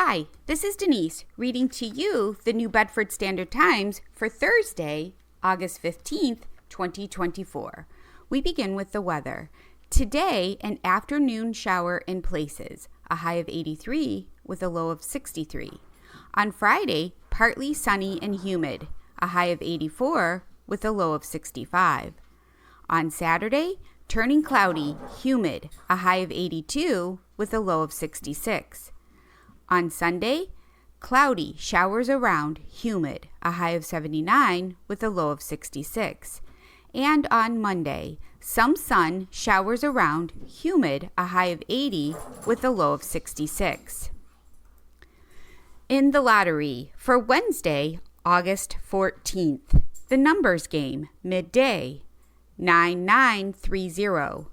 Hi, this is Denise reading to you the New Bedford Standard Times for Thursday, August 15th, 2024. We begin with the weather. Today, an afternoon shower in places, a high of 83 with a low of 63. On Friday, partly sunny and humid, a high of 84 with a low of 65. On Saturday, turning cloudy, humid, a high of 82 with a low of 66. On Sunday, cloudy, showers around, humid, a high of 79 with a low of 66. And on Monday, some sun, showers around, humid, a high of 80 with a low of 66. In the lottery for Wednesday, August 14th, the numbers game, midday, 9930.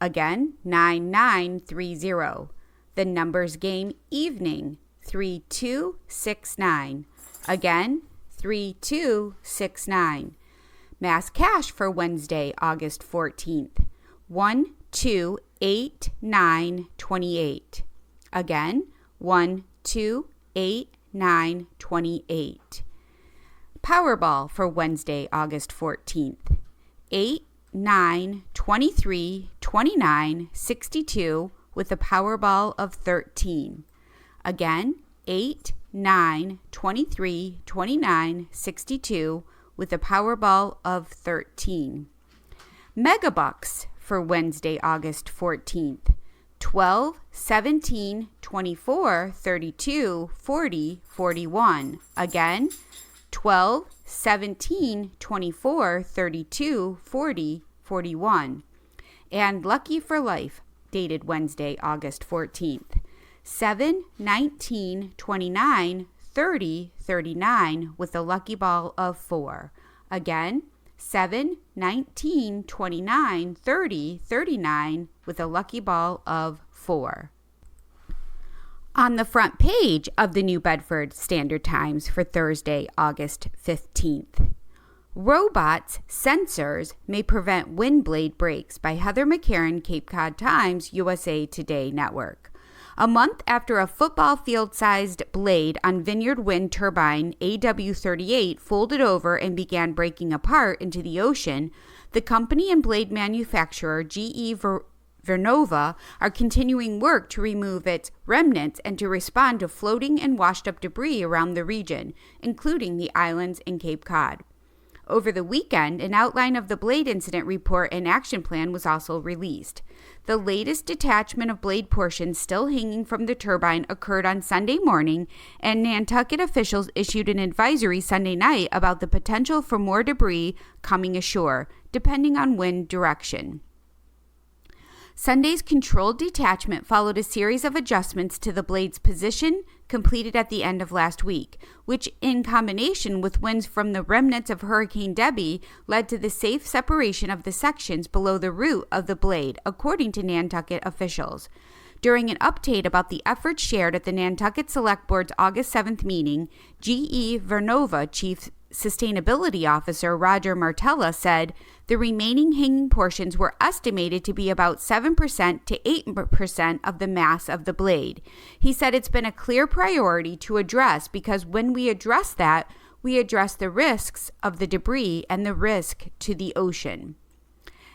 Again, 9930. The numbers game, evening, 3269. Again, 3269. Mass cash for Wednesday, August 14th, 128928. Again, 128928. Powerball for Wednesday, August 14th, 8, 9, 23, 29, 62 with a Powerball of 13. Again, 8, 9, 23, 29, 62 with a Powerball of 13. Megabucks for Wednesday, August 14th, 12, 17, 24, 32, 40, 41. Again, 12, 17, 24, 32, 40, 41. And Lucky for Life, dated Wednesday, August 14th, 7, 19, 29, 30, 39 with a lucky ball of 4. Again, 7, 19, 29, 30, 39 with a lucky ball of 4. On the front page of the New Bedford Standard Times for Thursday, August 15th. Robots' sensors may prevent wind blade breaks by Heather McCarran, Cape Cod Times, USA Today Network. A month after a football field-sized blade on Vineyard Wind turbine AW38 folded over and began breaking apart into the ocean, the company and blade manufacturer GE Vernova are continuing work to remove its remnants and to respond to floating and washed-up debris around the region, including the islands and Cape Cod. Over the weekend, an outline of the blade incident report and action plan was also released. The latest detachment of blade portions still hanging from the turbine occurred on Sunday morning, and Nantucket officials issued an advisory Sunday night about the potential for more debris coming ashore, depending on wind direction. Sunday's controlled detachment followed a series of adjustments to the blade's position completed at the end of last week, which in combination with winds from the remnants of Hurricane Debby led to the safe separation of the sections below the root of the blade, according to Nantucket officials. During an update about the efforts shared at the Nantucket Select Board's August 7th meeting, GE Vernova Chief Sustainability Officer Roger Martella said the remaining hanging portions were estimated to be about 7% to 8% of the mass of the blade. He said it's been a clear priority to address because when we address that, we address the risks of the debris and the risk to the ocean.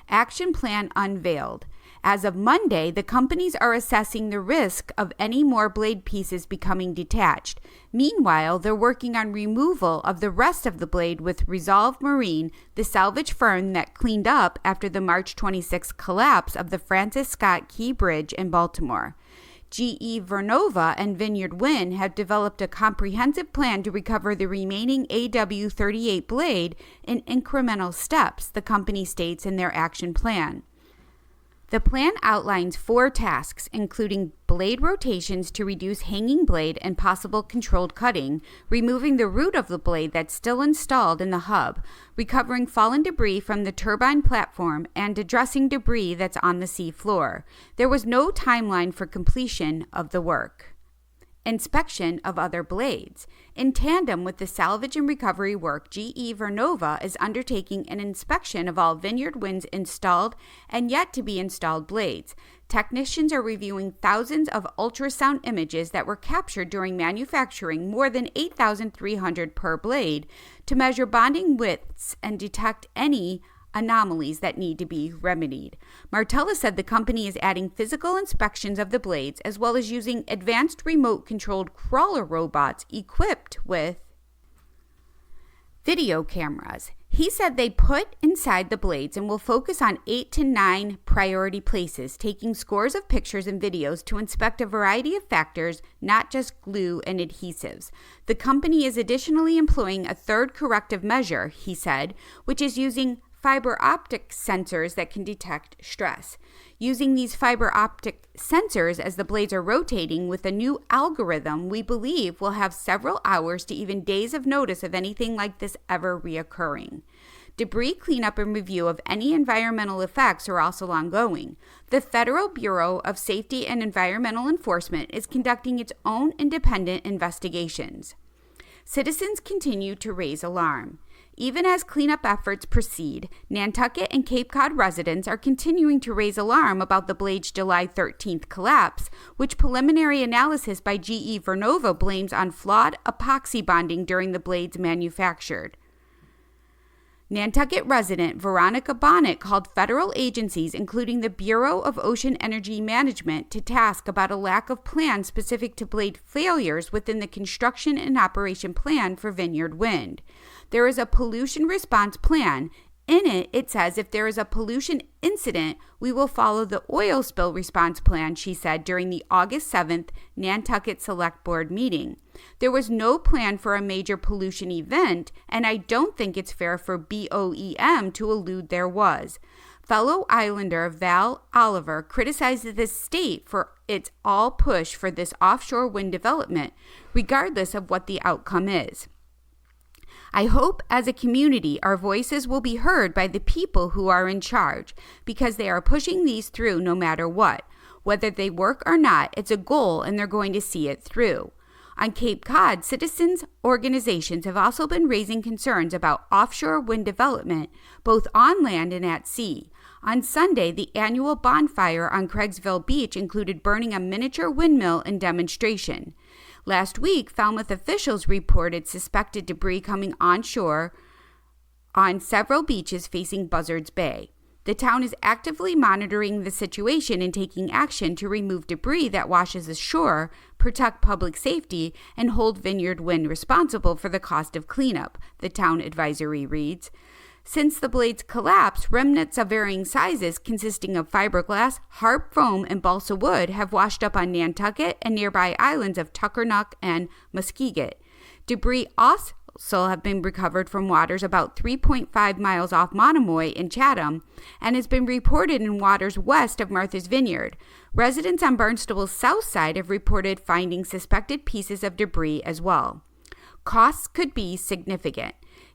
Action plan unveiled. As of Monday, the companies are assessing the risk of any more blade pieces becoming detached. Meanwhile, they're working on removal of the rest of the blade with Resolve Marine, the salvage firm that cleaned up after the March 26 collapse of the Francis Scott Key Bridge in Baltimore. GE Vernova and Vineyard Wind have developed a comprehensive plan to recover the remaining AW38 blade in incremental steps, the company states in their action plan. The plan outlines 4 tasks, including blade rotations to reduce hanging blade and possible controlled cutting, removing the root of the blade that's still installed in the hub, recovering fallen debris from the turbine platform, and addressing debris that's on the sea floor. There was no timeline for completion of the work. inspection of other blades. In tandem with the salvage and recovery work, GE Vernova is undertaking an inspection of all Vineyard Wind's installed and yet to be installed blades. Technicians are reviewing thousands of ultrasound images that were captured during manufacturing, more than 8,300 per blade, to measure bonding widths and detect any anomalies that need to be remedied. Martella said the company is adding physical inspections of the blades as well as using advanced remote-controlled crawler robots equipped with video cameras. He said they put inside the blades and will focus on 8 to 9 priority places, taking scores of pictures and videos to inspect a variety of factors, not just glue and adhesives. The company is additionally employing a third corrective measure, he said, which is using fiber optic sensors that can detect stress. Using these fiber optic sensors as the blades are rotating with a new algorithm, we believe will have several hours to even days of notice of anything like this ever reoccurring. Debris cleanup and review of any environmental effects are also ongoing. The Federal Bureau of Safety and Environmental Enforcement is conducting its own independent investigations. Citizens continue to raise alarm. Even as cleanup efforts proceed, Nantucket and Cape Cod residents are continuing to raise alarm about the blade's July 13th collapse, which preliminary analysis by GE Vernova blames on flawed epoxy bonding during the blade's manufactured. Nantucket resident Veronica Bonnet called federal agencies, including the Bureau of Ocean Energy Management, to task about a lack of plans specific to blade failures within the construction and operation plan for Vineyard Wind. There is a pollution response plan. In it, it says if there is a pollution incident, we will follow the oil spill response plan, she said during the August 7th Nantucket Select Board meeting. There was no plan for a major pollution event, and I don't think it's fair for BOEM to allude there was. Fellow Islander Val Oliver criticized the state for its all push for this offshore wind development, regardless of what the outcome is. I hope as a community our voices will be heard by the people who are in charge, because they are pushing these through no matter what. Whether they work or not, it's a goal and they're going to see it through. On Cape Cod, citizens organizations have also been raising concerns about offshore wind development, both on land and at sea. On Sunday, the annual bonfire on Craigsville Beach included burning a miniature windmill in demonstration. Last week, Falmouth officials reported suspected debris coming onshore on several beaches facing Buzzards Bay. The town is actively monitoring the situation and taking action to remove debris that washes ashore, protect public safety, and hold Vineyard Wind responsible for the cost of cleanup, the town advisory reads. Since the blade's collapse, remnants of varying sizes consisting of fiberglass, harp foam, and balsa wood have washed up on Nantucket and nearby islands of Tuckernuck and Muskeget. Debris also have been recovered from waters about 3.5 miles off Monomoy in Chatham and has been reported in waters west of Martha's Vineyard. Residents on Barnstable's south side have reported finding suspected pieces of debris as well. Costs could be significant.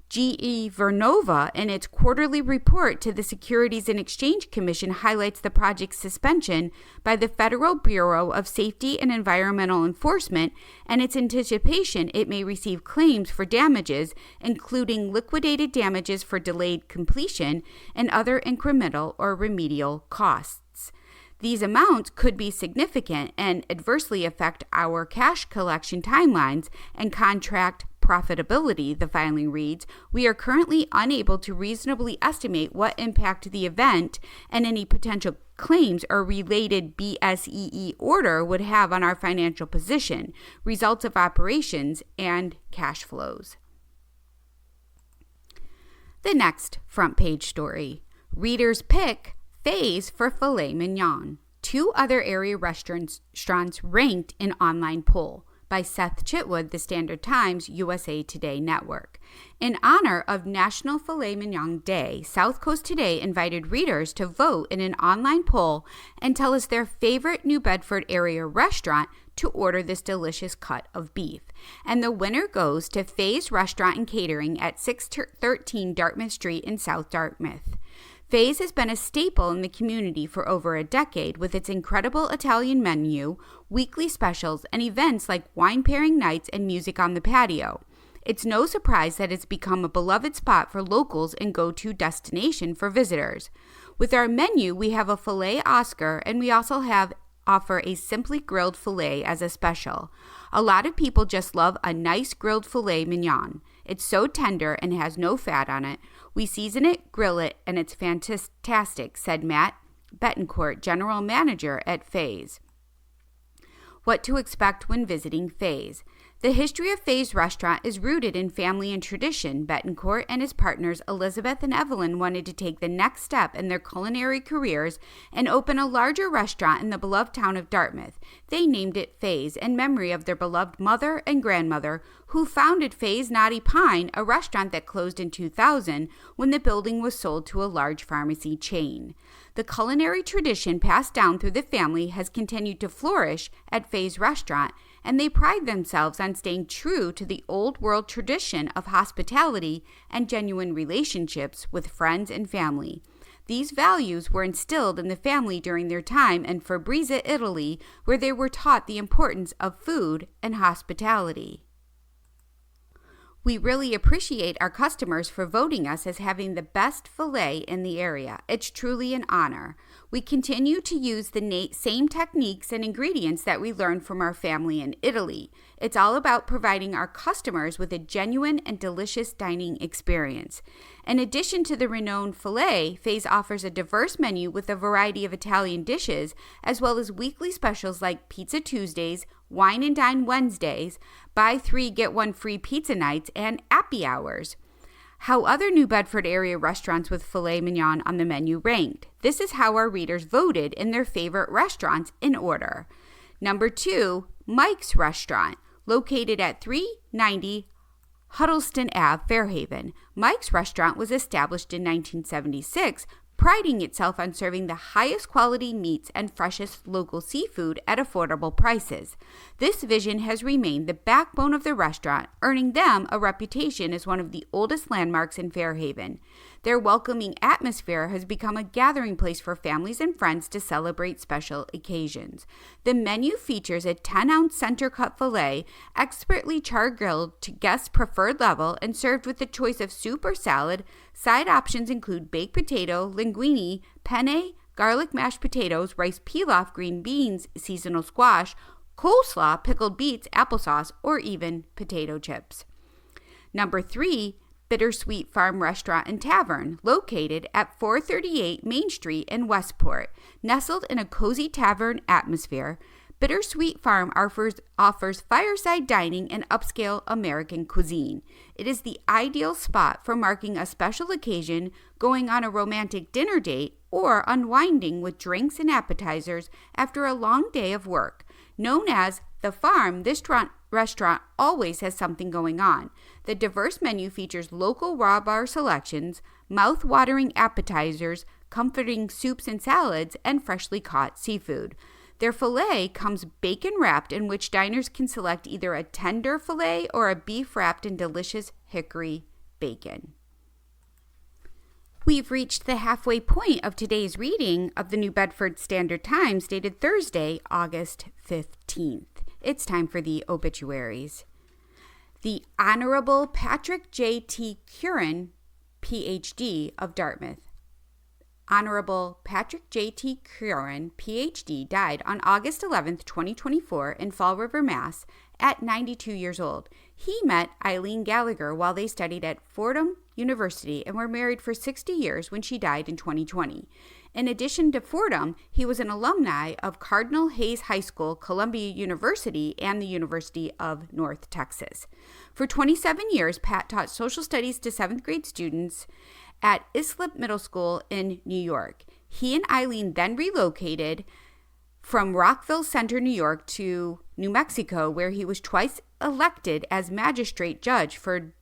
GE Vernova, in its quarterly report to the Securities and Exchange Commission, highlights the project's suspension by the Federal Bureau of Safety and Environmental Enforcement and its anticipation it may receive claims for damages, including liquidated damages for delayed completion and other incremental or remedial costs. These amounts could be significant and adversely affect our cash collection timelines and contract profitability, the filing reads. We are currently unable to reasonably estimate what impact the event and any potential claims or related BSEE order would have on our financial position, results of operations, and cash flows. The next front page story. Readers pick Faye's for filet mignon. 2 other area restaurants ranked in online poll. By Seth Chitwood, The Standard Times, USA Today Network. In honor of National Filet Mignon Day, South Coast Today invited readers to vote in an online poll and tell us their favorite New Bedford area restaurant to order this delicious cut of beef. And the winner goes to Faye's Restaurant and Catering at 613 Dartmouth Street in South Dartmouth. Faye's has been a staple in the community for over a decade with its incredible Italian menu, weekly specials, and events like wine pairing nights and music on the patio. It's no surprise that it's become a beloved spot for locals and go-to destination for visitors. With our menu, we have a filet Oscar, and we also offer a simply grilled filet as a special. A lot of people just love a nice grilled filet mignon. It's so tender and has no fat on it. We season it, grill it, and it's fantastic, said Matt Betancourt, general manager at Faye's. What to expect when visiting Faye's. The history of Faye's restaurant is rooted in family and tradition. Betancourt and his partners Elizabeth and Evelyn wanted to take the next step in their culinary careers and open a larger restaurant in the beloved town of Dartmouth. They named it Faye's in memory of their beloved mother and grandmother, who founded Faye's Knotty Pine, a restaurant that closed in 2000 when the building was sold to a large pharmacy chain. The culinary tradition passed down through the family has continued to flourish at Faye's restaurant, and they pride themselves on staying true to the old world tradition of hospitality and genuine relationships with friends and family. These values were instilled in the family during their time in Fabriza, Italy, where they were taught the importance of food and hospitality. We really appreciate our customers for voting us as having the best filet in the area. It's truly an honor. We continue to use the same techniques and ingredients that we learned from our family in Italy. It's all about providing our customers with a genuine and delicious dining experience. In addition to the renowned filet, Faye's offers a diverse menu with a variety of Italian dishes, as well as weekly specials like Pizza Tuesdays, Wine and Dine Wednesdays, buy 3 get 1 free pizza nights, and appy hours. How other New Bedford area restaurants with filet mignon on the menu ranked. This is how our readers voted in their favorite restaurants in order. Number 2, Mike's Restaurant, located at 390 Huddleston Ave, Fairhaven. Mike's Restaurant was established in 1976, priding itself on serving the highest quality meats and freshest local seafood at affordable prices. This vision has remained the backbone of the restaurant, earning them a reputation as one of the oldest landmarks in Fairhaven. Their welcoming atmosphere has become a gathering place for families and friends to celebrate special occasions. The menu features a 10-ounce center-cut filet, expertly char-grilled to guests' preferred level and served with a choice of soup or salad. Side options include baked potato, linguine, penne, garlic mashed potatoes, rice pilaf, green beans, seasonal squash, coleslaw, pickled beets, applesauce, or even potato chips. Number 3, Bittersweet Farm Restaurant and Tavern, located at 438 Main Street in Westport. Nestled in a cozy tavern atmosphere, Bittersweet Farm offers fireside dining and upscale American cuisine. It is the ideal spot for marking a special occasion, going on a romantic dinner date, or unwinding with drinks and appetizers after a long day of work. Known as The Farm, this restaurant always has something going on. The diverse menu features local raw bar selections, mouth-watering appetizers, comforting soups and salads, and freshly caught seafood. Their filet comes bacon-wrapped, in which diners can select either a tender filet or a beef wrapped in delicious hickory bacon. We've reached the halfway point of today's reading of the New Bedford Standard Times, dated Thursday, August 15th. It's time for the obituaries. The Honorable Patrick J.T. Curran, Ph.D. of Dartmouth. Honorable Patrick J.T. Curran, Ph.D., died on August 11, 2024, in Fall River, Mass., at 92 years old. He met Eileen Gallagher while they studied at Fordham University and were married for 60 years when she died in 2020. In addition to Fordham, he was an alumni of Cardinal Hayes High School, Columbia University, and the University of North Texas. For 27 years, Pat taught social studies to 7th grade students at Islip Middle School in New York. He and Eileen then relocated from Rockville Center, New York to New Mexico, where he was twice elected as magistrate judge for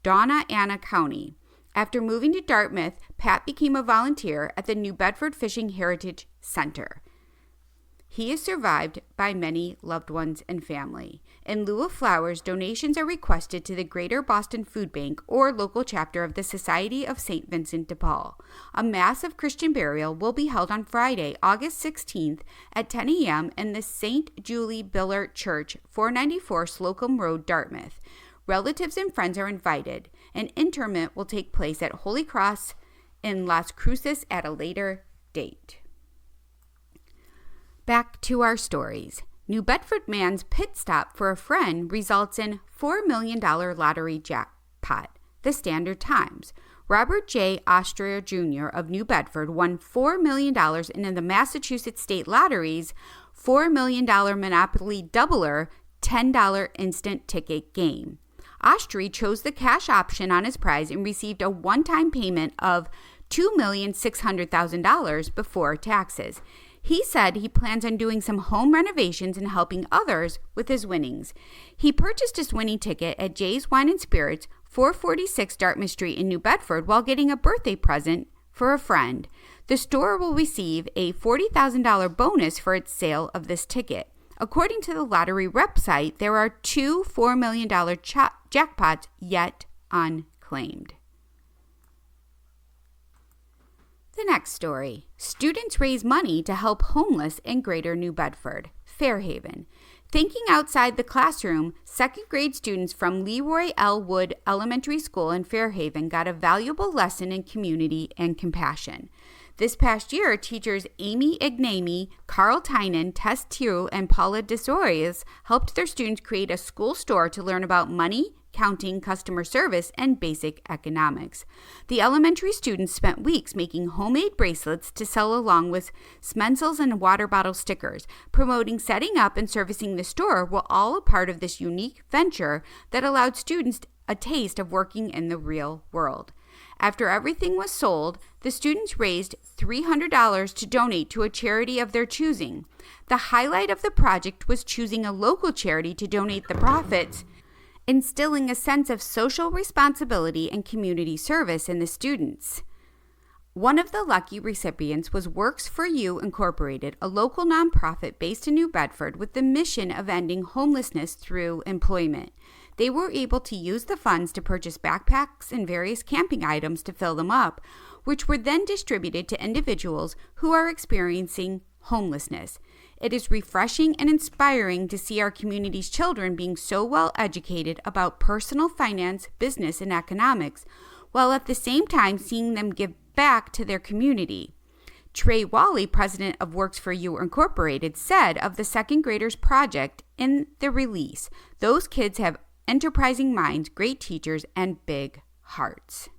Donna Ana County. After moving to Dartmouth, Pat became a volunteer at the New Bedford Fishing Heritage Center. He is survived by many loved ones and family. In lieu of flowers, donations are requested to the Greater Boston Food Bank or local chapter of the Society of St. Vincent de Paul. A mass of Christian burial will be held on Friday, August 16th at 10 a.m. in the St. Julie Billart Church, 494 Slocum Road, Dartmouth. Relatives and friends are invited. An interment will take place at Holy Cross in Las Cruces at a later date. Back to our stories. New Bedford man's pit stop for a friend results in $4 million lottery jackpot. The Standard Times. Robert J. Austria Jr. of New Bedford won $4 million in the Massachusetts State Lottery's $4 million Monopoly Doubler $10 instant ticket game. Austria chose the cash option on his prize and received a one-time payment of $2,600,000 before taxes. He said he plans on doing some home renovations and helping others with his winnings. He purchased his winning ticket at Jay's Wine and Spirits, 446 Dartmouth Street in New Bedford, while getting a birthday present for a friend. The store will receive a $40,000 bonus for its sale of this ticket. According to the lottery website, there are two $4 million jackpots yet unclaimed. The next story. Students raise money to help homeless in Greater New Bedford. Fairhaven. Thinking outside the classroom, second grade students from Leroy L. Wood Elementary School in Fairhaven got a valuable lesson in community and compassion. This past year, teachers Amy Ignami, Carl Tynan, Tess Tew, and Paula DeSorias helped their students create a school store to learn about money, counting, customer service, and basic economics. The elementary students spent weeks making homemade bracelets to sell along with Smensels and water bottle stickers. Promoting setting up and servicing the store were all a part of this unique venture that allowed students a taste of working in the real world. After everything was sold, the students raised $300 to donate to a charity of their choosing. The highlight of the project was choosing a local charity to donate the profits, instilling a sense of social responsibility and community service in the students. One of the lucky recipients was Works for You Incorporated, a local nonprofit based in New Bedford with the mission of ending homelessness through employment. They were able to use the funds to purchase backpacks and various camping items to fill them up, which were then distributed to individuals who are experiencing homelessness. It is refreshing and inspiring to see our community's children being so well educated about personal finance, business, and economics, while at the same time seeing them give back to their community. Trey Wally, president of Works for You Incorporated, said of the second graders project in the release, "Those kids have enterprising minds, great teachers, and big hearts."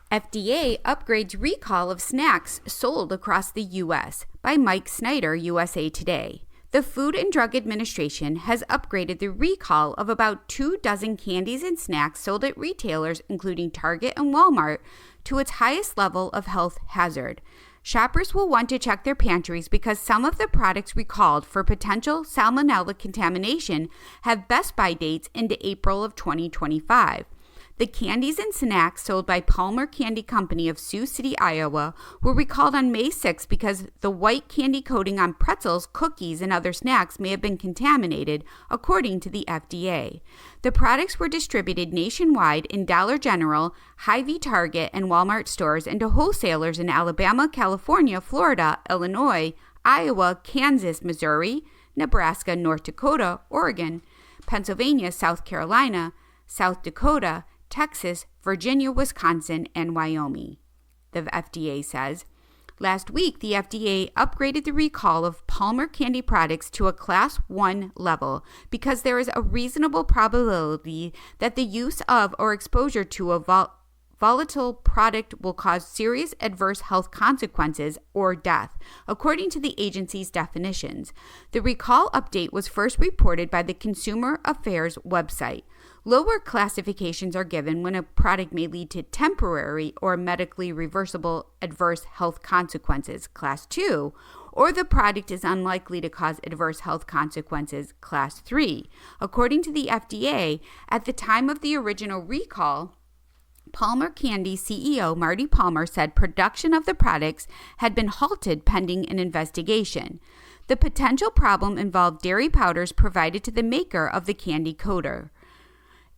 FDA upgrades recall of snacks sold across the U.S. by Mike Snyder, USA Today. The Food and Drug Administration has upgraded the recall of about 24 candies and snacks sold at retailers, including Target and Walmart, to its highest level of health hazard. Shoppers will want to check their pantries because some of the products recalled for potential salmonella contamination have best by dates into April of 2025. The candies and snacks sold by Palmer Candy Company of Sioux City, Iowa, were recalled on May 6 because the white candy coating on pretzels, cookies, and other snacks may have been contaminated, according to the FDA. The products were distributed nationwide in Dollar General, Hy-Vee, Target, and Walmart stores and to wholesalers in Alabama, California, Florida, Illinois, Iowa, Kansas, Missouri, Nebraska, North Dakota, Oregon, Pennsylvania, South Carolina, South Dakota, Texas, Virginia, Wisconsin, and Wyoming, the FDA says. Last week, the FDA upgraded the recall of Palmer candy products to a Class 1 level because there is a reasonable probability that the use of or exposure to a volatile product will cause serious adverse health consequences or death, according to the agency's definitions. The recall update was first reported by the Consumer Affairs website. Lower classifications are given when a product may lead to temporary or medically reversible adverse health consequences, Class 2, or the product is unlikely to cause adverse health consequences, Class 3. According to the FDA, at the time of the original recall, Palmer Candy CEO Marty Palmer said production of the products had been halted pending an investigation. The potential problem involved dairy powders provided to the maker of the candy coater.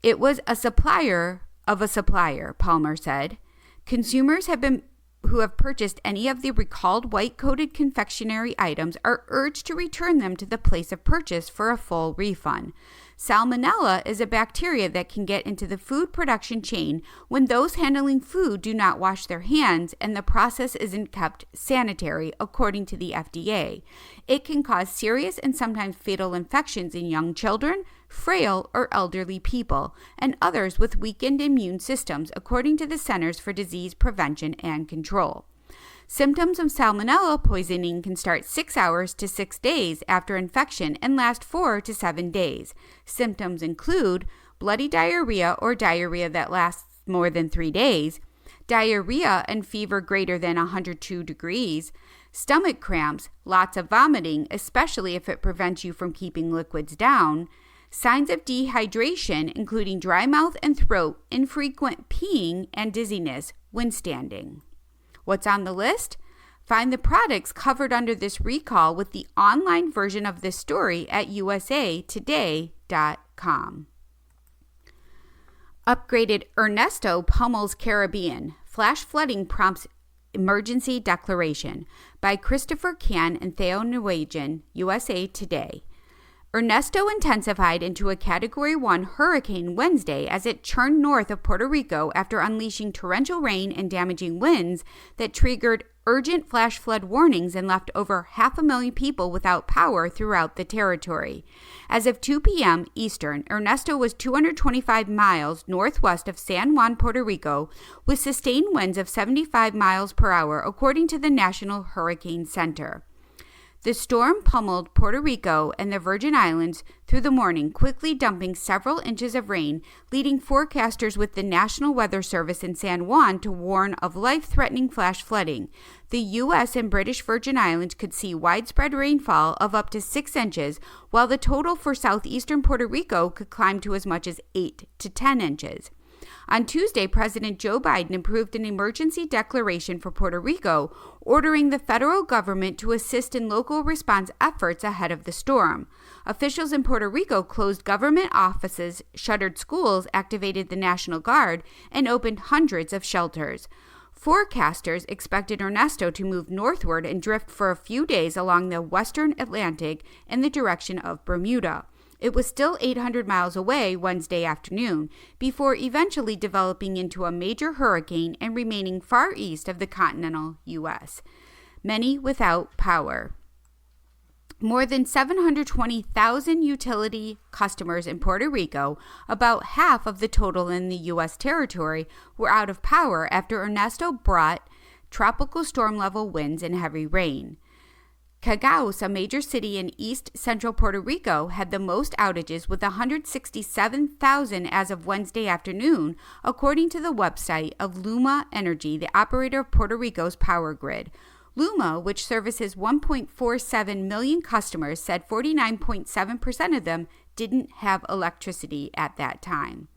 It was a supplier of a supplier, Palmer said. Consumers who have purchased any of the recalled white-coated confectionery items are urged to return them to the place of purchase for a full refund. Salmonella is a bacteria that can get into the food production chain when those handling food do not wash their hands and the process isn't kept sanitary, according to the FDA. It can cause serious and sometimes fatal infections in young children, frail or elderly people, and others with weakened immune systems, according to the Centers for Disease Prevention and Control. Symptoms of salmonella poisoning can start 6 hours to 6 days after infection and last 4 to 7 days. Symptoms include bloody diarrhea or diarrhea that lasts more than 3 days, diarrhea and fever greater than 102 degrees, stomach cramps, lots of vomiting, especially if it prevents you from keeping liquids down, signs of dehydration, including dry mouth and throat, infrequent peeing, and dizziness when standing. What's on the list? Find the products covered under this recall with the online version of this story at usatoday.com. Upgraded Ernesto pummels Caribbean. Flash flooding prompts emergency declaration by Christopher Can and Theo Nwajan, USA Today. Ernesto intensified into a Category 1 hurricane Wednesday as it churned north of Puerto Rico after unleashing torrential rain and damaging winds that triggered urgent flash flood warnings and left over 500,000 people without power throughout the territory. As of 2 p.m. Eastern, Ernesto was 225 miles northwest of San Juan, Puerto Rico, with sustained winds of 75 miles per hour, according to the National Hurricane Center. The storm pummeled Puerto Rico and the Virgin Islands through the morning, quickly dumping several inches of rain, leading forecasters with the National Weather Service in San Juan to warn of life-threatening flash flooding. The U.S. and British Virgin Islands could see widespread rainfall of up to 6 inches, while the total for southeastern Puerto Rico could climb to as much as 8 to 10 inches. On Tuesday, President Joe Biden approved an emergency declaration for Puerto Rico, ordering the federal government to assist in local response efforts ahead of the storm. Officials in Puerto Rico closed government offices, shuttered schools, activated the National Guard, and opened hundreds of shelters. Forecasters expected Ernesto to move northward and drift for a few days along the western Atlantic in the direction of Bermuda. It was still 800 miles away Wednesday afternoon, before eventually developing into a major hurricane and remaining far east of the continental U.S. Many without power. More than 720,000 utility customers in Puerto Rico, about half of the total in the U.S. territory, were out of power after Ernesto brought tropical storm-level winds and heavy rain. Cagaos, a major city in east-central Puerto Rico, had the most outages with 167,000 as of Wednesday afternoon, according to the website of Luma Energy, the operator of Puerto Rico's power grid. Luma, which services 1.47 million customers, said 49.7% of them didn't have electricity at that time.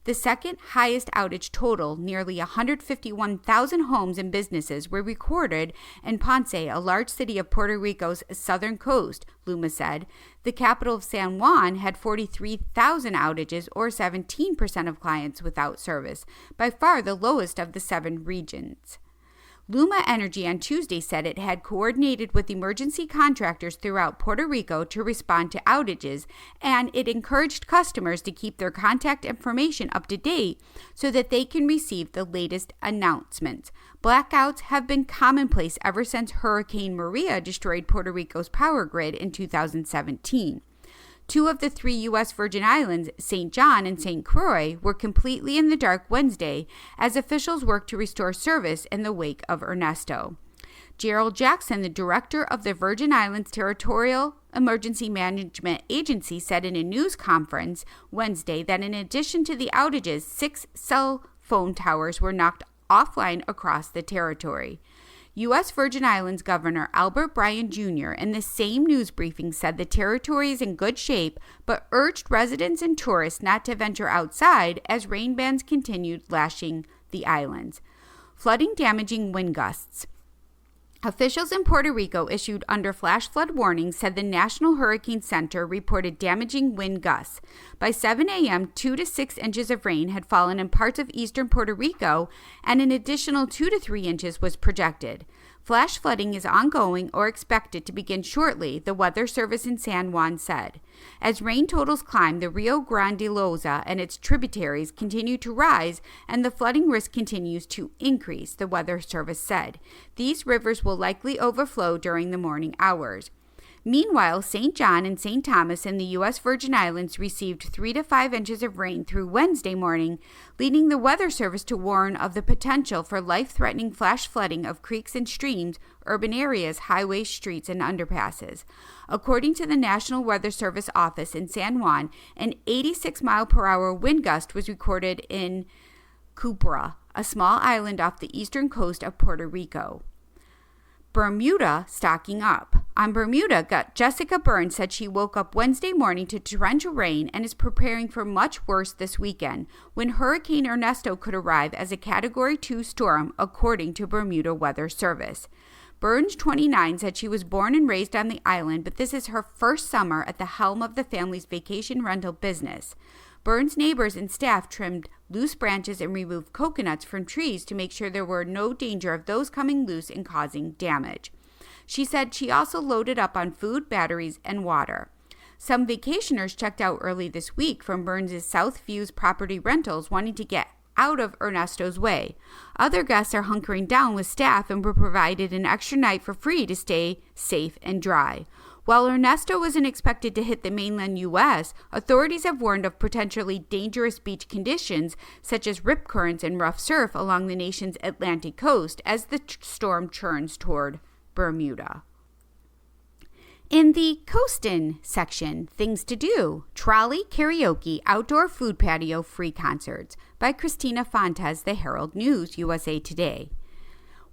The second highest outage total, nearly 151,000 homes and businesses, were recorded in Ponce, a large city of Puerto Rico's southern coast, Luma said. The capital of San Juan had 43,000 outages, or 17% of clients without service, by far the lowest of the 7 regions. Luma Energy on Tuesday said it had coordinated with emergency contractors throughout Puerto Rico to respond to outages, and it encouraged customers to keep their contact information up to date so that they can receive the latest announcements. Blackouts have been commonplace ever since Hurricane Maria destroyed Puerto Rico's power grid in 2017. 2 of the 3 U.S. Virgin Islands, St. John and St. Croix, were completely in the dark Wednesday as officials worked to restore service in the wake of Ernesto. Gerald Jackson, the director of the Virgin Islands Territorial Emergency Management Agency, said in a news conference Wednesday that in addition to the outages, 6 cell phone towers were knocked offline across the territory. U.S. Virgin Islands Governor Albert Bryan Jr. in the same news briefing said the territory is in good shape, but urged residents and tourists not to venture outside as rain bands continued lashing the islands. Flooding damaging wind gusts. Officials in Puerto Rico issued under flash flood warnings said the National Hurricane Center reported damaging wind gusts. By 7 a.m., 2 to 6 inches of rain had fallen in parts of eastern Puerto Rico, and an additional 2 to 3 inches was projected. Flash flooding is ongoing or expected to begin shortly, the Weather Service in San Juan said. As rain totals climb, the Rio Grande Loza and its tributaries continue to rise, and the flooding risk continues to increase, the Weather Service said. These rivers will likely overflow during the morning hours. Meanwhile, St. John and St. Thomas in the U.S. Virgin Islands received 3 to 5 inches of rain through Wednesday morning, leading the Weather Service to warn of the potential for life-threatening flash flooding of creeks and streams, urban areas, highways, streets, and underpasses. According to the National Weather Service office in San Juan, an 86-mile-per-hour wind gust was recorded in Cupra, a small island off the eastern coast of Puerto Rico. Bermuda stocking up. On Bermuda, Jessica Burns said she woke up Wednesday morning to torrential rain and is preparing for much worse this weekend, when Hurricane Ernesto could arrive as a Category 2 storm, according to Bermuda Weather Service. Burns, 29, said she was born and raised on the island, but this is her first summer at the helm of the family's vacation rental business. Burns' neighbors and staff trimmed loose branches and removed coconuts from trees to make sure there were no danger of those coming loose and causing damage. She said she also loaded up on food, batteries, and water. Some vacationers checked out early this week from Burns' South Views property rentals, wanting to get out of Ernesto's way. Other guests are hunkering down with staff and were provided an extra night for free to stay safe and dry. While Ernesto isn't expected to hit the mainland U.S., authorities have warned of potentially dangerous beach conditions such as rip currents and rough surf along the nation's Atlantic coast as the storm churns toward Bermuda. In the Coastin' section, things to do: trolley, karaoke, outdoor food patio, free concerts. By Christina Fontes, The Herald News, USA Today.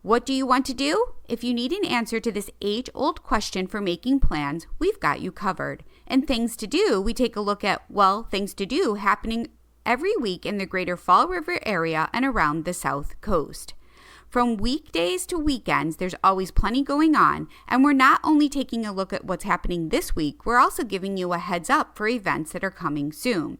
What do you want to do? If you need an answer to this age-old question for making plans, we've got you covered. And things to do, we take a look at, things to do happening every week in the greater Fall River area and around the South Coast. From weekdays to weekends, there's always plenty going on, and we're not only taking a look at what's happening this week, we're also giving you a heads up for events that are coming soon.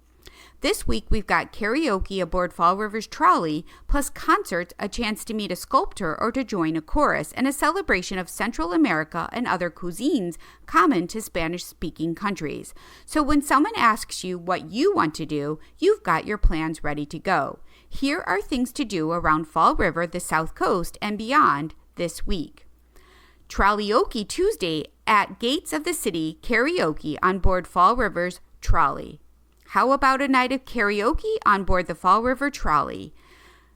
This week, we've got karaoke aboard Fall River's trolley, plus concerts, a chance to meet a sculptor or to join a chorus, and a celebration of Central America and other cuisines common to Spanish-speaking countries. So when someone asks you what you want to do, you've got your plans ready to go. Here are things to do around Fall River, the South Coast, and beyond this week. Trolley-oke Tuesday at Gates of the City karaoke on board Fall River's trolley. How about a night of karaoke on board the Fall River trolley?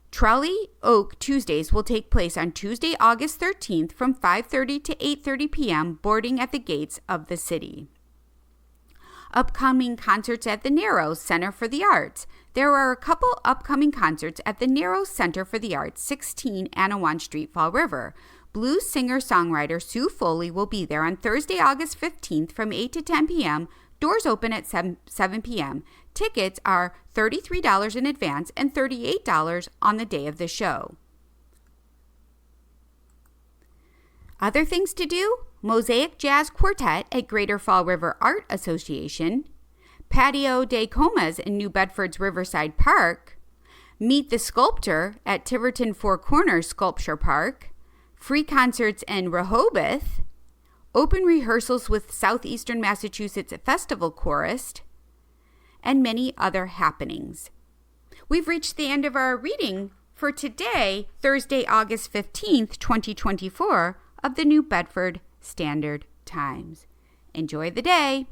Trolley Oak Tuesdays will take place on Tuesday, August 13th from 5:30 to 8:30 p.m. boarding at the gates of the city. Upcoming concerts at the Narrows Center for the Arts. There are a couple upcoming concerts at the Narrows Center for the Arts, 16 Anawan Street, Fall River. Blues singer-songwriter Sue Foley will be there on Thursday, August 15th from 8 to 10 p.m., Doors open at 7 p.m. Tickets are $33 in advance and $38 on the day of the show. Other things to do: Mosaic Jazz Quartet at Greater Fall River Art Association, Patio de Comas in New Bedford's Riverside Park, Meet the Sculptor at Tiverton Four Corners Sculpture Park, free concerts in Rehoboth, open rehearsals with Southeastern Massachusetts Festival Chorus, and many other happenings. We've reached the end of our reading for today, Thursday, August 15th, 2024, of the New Bedford Standard Times. Enjoy the day.